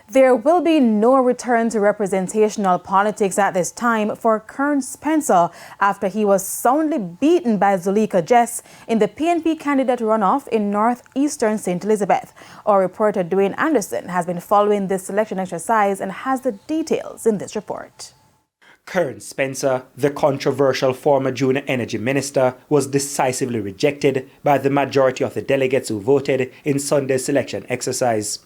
There will be no return to representational politics at this time for Kern Spencer after he was soundly beaten by Zulieka Jess in the PNP candidate runoff in northeastern St. Elizabeth. Our reporter Dwayne Anderson has been following this selection exercise and has the details in this report. Kern Spencer, the controversial former junior energy minister, was decisively rejected by the majority of the delegates who voted in Sunday's selection exercise.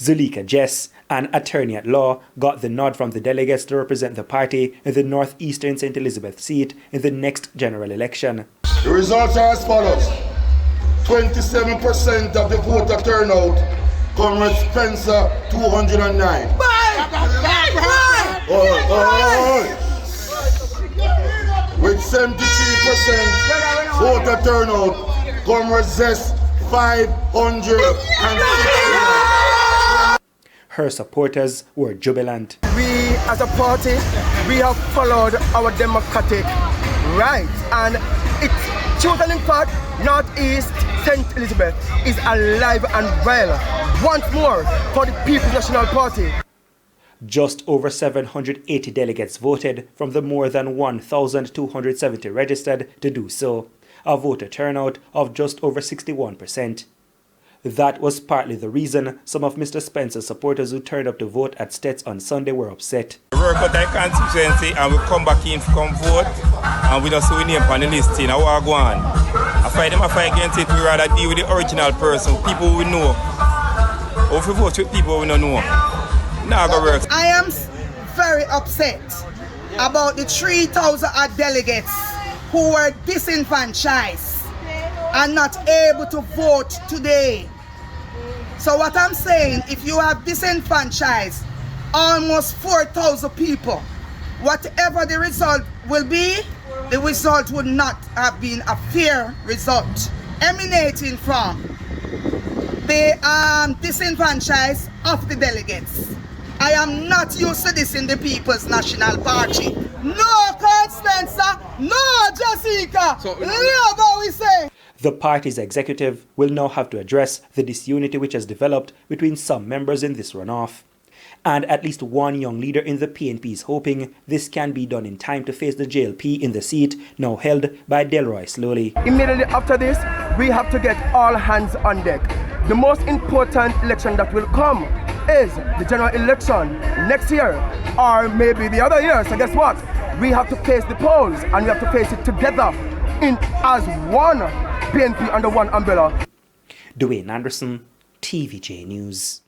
Zulieka Jess, an attorney at law, got the nod from the delegates to represent the party in the northeastern St. Elizabeth seat in the next general election. The results are as follows. 27% of the voter turnout, Comrade Spencer 209. With 73% voter turnout, Comrade Jess 569. Her supporters were jubilant. We as a party, we have followed our democratic rights, and it's totally in fact, Northeast St. Elizabeth is alive and well once more for the People's National Party. Just over 780 delegates voted from the more than 1,270 registered to do so, a voter turnout of just over 61%. That was partly the reason some of Mr. Spencer's supporters who turned up to vote at Stets on Sunday were upset. We work out our constituency and we come back in to come vote and we don't see we name on the list in our go on. I fight against it, we rather deal with the original person, people we know. Or if we vote with people we don't know. Now go work. I am very upset about the 3,000 delegates who were disenfranchised and not able to vote today. So what I'm saying, if you have disenfranchised almost 4,000 people, whatever the result will be, the result would not have been a fair result emanating from the disenfranchised of the delegates. I am not used to this in the People's National Party. No, Kern Spencer, no, Jessica, hear what we say. The party's executive will now have to address the disunity which has developed between some members in this runoff. And at least one young leader in the PNP is hoping this can be done in time to face the JLP in the seat now held by Delroy Slowly. Immediately after this, we have to get all hands on deck. The most important election that will come is the general election next year, or maybe the other year. So guess what? We have to face the polls and we have to face it together as one PNP under one umbrella. Dwayne Anderson, TVJ News.